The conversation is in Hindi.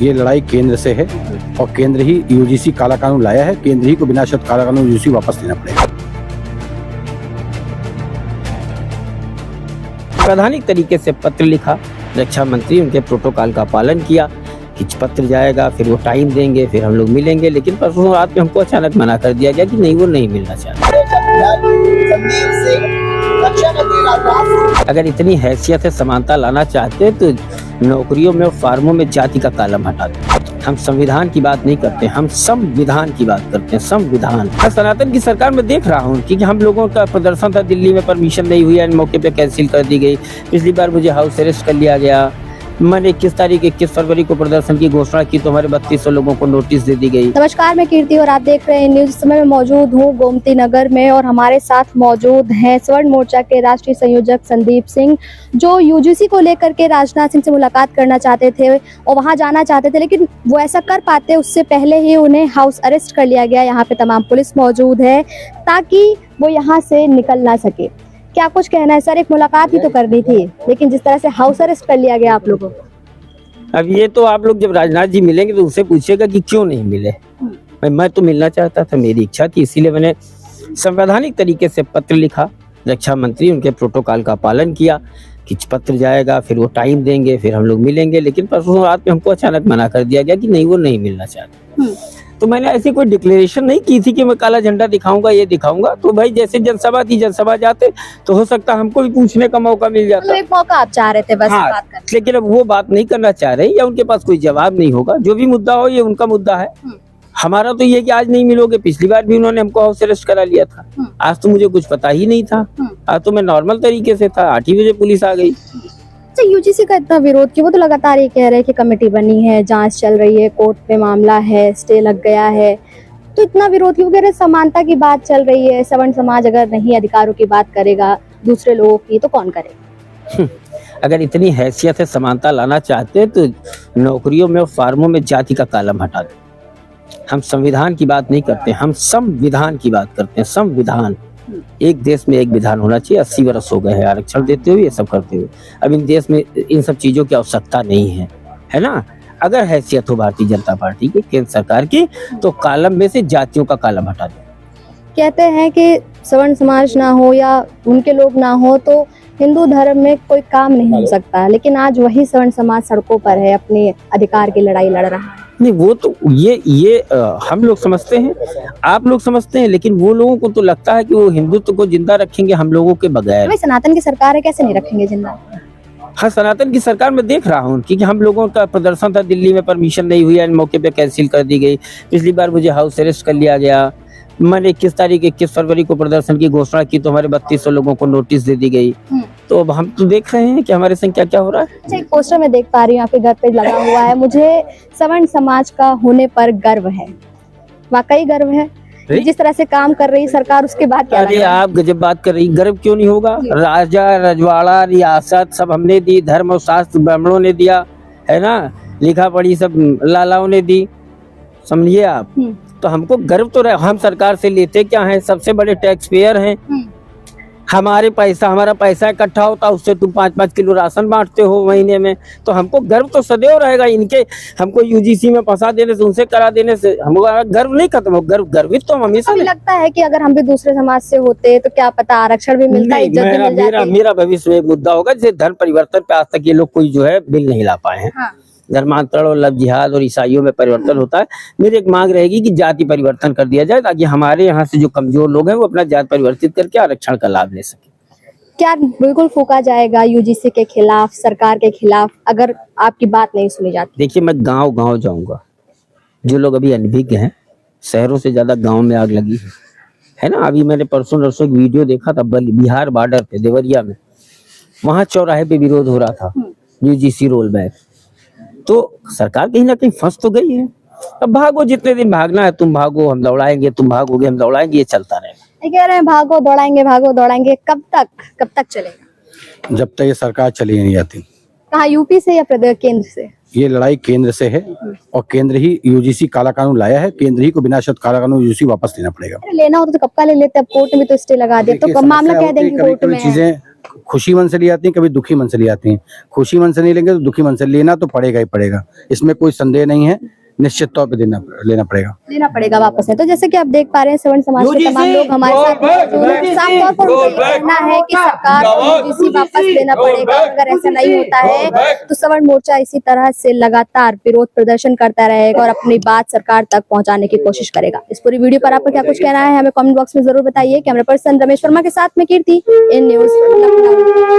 ये लड़ाई केंद्र से है और केंद्र ही यूजीसी काला कानून लाया है। केंद्र ही को बिना शर्त काला कानून यूजीसी वापस लेना पड़ेगा। वैधानिक तरीके से पत्र लिखा, रक्षा मंत्री उनके प्रोटोकॉल का पालन किया कि पत्र जाएगा, फिर वो टाइम देंगे, फिर हम लोग मिलेंगे। लेकिन परसों रात में हमको अचानक मना कर दिया गया कि नहीं, वो नहीं मिलना चाहते। अगर इतनी हैसियत है, समानता लाना चाहते तो नौकरियों में और फार्मों में जाति का कालम हटा दें। हम संविधान की बात नहीं करते, हम संविधान की बात करते हैं। संविधान। सनातन की सरकार में देख रहा हूँ कि हम लोगों का प्रदर्शन था दिल्ली में, परमिशन नहीं हुई, मौके पे कैंसिल कर दी गई। पिछली बार मुझे हाउस अरेस्ट कर लिया गया। मैंने 21 फरवरी को प्रदर्शन की घोषणा की तो हमारे 3200 लोगों को नोटिस दे दी गई। नमस्कार, मैं कीर्ति और आप देख रहे हैं न्यूज। इस समय मैं मौजूद हूँ गोमती नगर में और हमारे साथ मौजूद हैं स्वर्ण मोर्चा के राष्ट्रीय संयोजक संदीप सिंह, जो यूजीसी को लेकर के राजनाथ सिंह से मुलाकात करना चाहते थे और वहां जाना चाहते थे, लेकिन वो ऐसा कर पाते उससे पहले ही उन्हें हाउस अरेस्ट कर लिया गया। यहाँ पे तमाम पुलिस मौजूद है ताकि वो यहाँ से निकल ना सके। क्या कुछ कहना है सर? एक मुलाकात ही तो करनी थी, लेकिन जिस तरह से हाउस अरेस्ट कर लिया गया आप लोगों को। अब ये तो आप लोग जब राजनाथ जी मिलेंगे तो उससे पूछिएगा कि क्यों नहीं मिले। मैं तो मिलना चाहता था, मेरी इच्छा थी, इसीलिए मैंने संवैधानिक तरीके से पत्र लिखा, रक्षा मंत्री उनके प्रोटोकॉल का पालन किया कि पत्र जाएगा, फिर वो टाइम देंगे, फिर हम लोग मिलेंगे। लेकिन परसों रात में हमको अचानक मना कर दिया गया कि नहीं, वो नहीं मिलना चाहते। तो मैंने ऐसी कोई डिक्लेरेशन नहीं की थी कि मैं काला झंडा दिखाऊंगा, ये दिखाऊंगा। तो भाई जैसे जनसभा थी, जनसभा जाते तो हो सकता हमको भी पूछने का मौका मिल जाता। एक मौका आप चाह रहे थे बस। हाँ, बात करने। लेकिन अब वो बात नहीं करना चाह रहे या उनके पास कोई जवाब नहीं होगा। जो भी मुद्दा हो, ये उनका मुद्दा है। हमारा तो ये कि आज नहीं मिलोगे। पिछली बार भी उन्होंने हमको हाउस अरेस्ट करा लिया था। आज तो मुझे कुछ पता ही नहीं था। आज तो मैं नॉर्मल तरीके से था। 8 ही बजे पुलिस आ गई। यूजीसी का इतना विरोध क्यों? वो तो लगातार ये कह रहे हैं कि कमेटी बनी है, जांच चल रही है, कोर्ट में मामला है, स्टे लग गया है, तो इतना विरोध क्यों? कह रहे समानता की बात चल रही है। सवर्ण समाज अगर नहीं अधिकारों की बात करेगा दूसरे लोगों की, तो कौन करेगा? अगर इतनी हैसियत है, समानता लाना चाहते तो नौकरियों में और फार्मों में जाति का कालम हटा दें। हम संविधान की बात नहीं करते, हम संविधान की बात करते हैं। संविधान। एक देश में एक विधान होना चाहिए। 80 वर्ष हो गए हैं आरक्षण देते हुए, ये सब करते हुए। अब इन देश में इन सब चीजों की आवश्यकता नहीं है, है ना। अगर हैसियत हो भारतीय जनता पार्टी की, केंद्र सरकार की, तो कालम में से जातियों का कालम हटा दें। कहते हैं कि सवर्ण समाज ना हो या उनके लोग ना हो तो हिंदू धर्म में कोई काम नहीं हो सकता, लेकिन आज वही सवर्ण समाज सड़कों पर है, अपने अधिकार की लड़ाई लड़ रहा है। नहीं, वो तो ये हम लोग समझते हैं, आप लोग समझते हैं, लेकिन वो लोगों को तो लगता है कि वो हिंदुत्व को जिंदा रखेंगे हम लोगों के बगैर। सनातन की सरकार है, कैसे नहीं रखेंगे जिंदा? हाँ, सनातन की सरकार में देख रहा हूँ कि हम लोगों का प्रदर्शन था दिल्ली में, परमिशन नहीं हुई, मौके पे कैंसिल कर दी गई। पिछली बार मुझे हाउस अरेस्ट कर लिया गया। मैंने 21 फरवरी को प्रदर्शन की घोषणा की तो हमारे 3200 लोगों को नोटिस दे दी गई। तो अब हम तो देख रहे हैं कि हमारे संग क्या क्या हो रहा है। एक पोस्टर में देख पा रही हूँ आपके घर पे लगा हुआ है, मुझे सवर्ण समाज का होने पर गर्व है। वाकई गर्व है जिस तरह से काम कर रही सरकार, उसके बाद क्या? अरे आप गजब बात कर रही, गर्व क्यों नहीं होगा? राजा रजवाड़ा रियासत सब हमने दी, धर्म और शास्त्र ब्राह्मणों ने दिया, है ना, लिखा पढ़ी सब लालाओं ने दी, समझिए आप। तो हमको गर्व तो हम सरकार से लेते क्या है? सबसे बड़े टैक्स पेयर हैं। हमारा पैसा इकट्ठा होता, उससे तुम 5-5 किलो राशन बांटते हो महीने में। तो हमको गर्व तो सदैव रहेगा। इनके हमको यूजीसी में फंसा देने से, उनसे करा देने से हमारा गर्व नहीं खत्म हो। गर्वित तो हम हमेशा लगता है कि अगर हम भी दूसरे समाज से होते तो क्या पता आरक्षण भी मिलता, इज्जत भी मिल जाती। मेरा भविष्य में एक मुद्दा होगा, जैसे धर्म परिवर्तन पे आज तक ये लोग कोई जो है बिल नहीं ला पाए हैं। धर्मांतरण और लव जिहाद और ईसाइयों में परिवर्तन होता है। मेरी एक मांग रहेगी कि जाति परिवर्तन कर दिया जाए, ताकि हमारे यहाँ से जो कमजोर लोग हैं वो अपना जाति परिवर्तित करके आरक्षण का लाभ ले सके। क्या बिल्कुल फूका जाएगा यूजीसी के खिलाफ, सरकार के खिलाफ, अगर आपकी बात नहीं सुनी जाती? देखिए, मैं गांव गांव जाऊंगा। जो लोग अभी अनभिज्ञ हैं, शहरों से ज्यादा गांव में आग लगी है ना। अभी मैंने परसों नरसों एक वीडियो देखा था बिहार बॉर्डर पे, देवरिया में। वहां चौराहे पे विरोध हो रहा था यूजीसी रोल बैक। तो सरकार कहीं ना कहीं फंस तो गई है। अब भागो, जितने दिन भागना है तुम भागो, हम दौड़ाएंगे, तुम भागोगे हम दौड़ाएंगे, ये चलता रहेगा। कह रहे हैं भागो दौड़ाएंगे, कब तक चलेगा? जब तक ये सरकार चली नहीं जाती। कहाँ, यूपी से या प्रदेश केंद्र से? ये लड़ाई केंद्र से है और केंद्र ही यूजीसी काला कानून लाया है। केंद्र ही को बिना शर्त काला कानून यूजीसी वापस लेना पड़ेगा। लेना होता तो कब का ले लेते, अब कोर्ट में तो स्टे लगा दिया, तो कब मामला कह देंगे कोर्ट में। चीजें खुशी मन से ली जाती हैं, कभी दुखी मन से ली जाती हैं। खुशी मन से नहीं लेंगे तो दुखी मन से लेना तो पड़ेगा ही पड़ेगा, इसमें कोई संदेह नहीं है, निश्चित तौर पे लेना पड़ेगा वापस है। तो जैसे कि आप देख पा रहे हैं सवर्ण समाज के तमाम लोग हमारे साथ मौजूद हैं। साफ तौर पर उनका ये कहना है कि सरकार को यूजीसी वापस लेना पड़ेगा। अगर ऐसा नहीं होता है तो सवर्ण मोर्चा इसी तरह से लगातार विरोध प्रदर्शन करता रहेगा और अपनी बात सरकार तक पहुंचाने की कोशिश करेगा। इस पूरी वीडियो पर आपका क्या कुछ कहना है हमें कमेंट बॉक्स में जरूर बताइए। कैमरा पर्सन रमेश वर्मा के साथ में कीर्ति, इन न्यूज लखनऊ।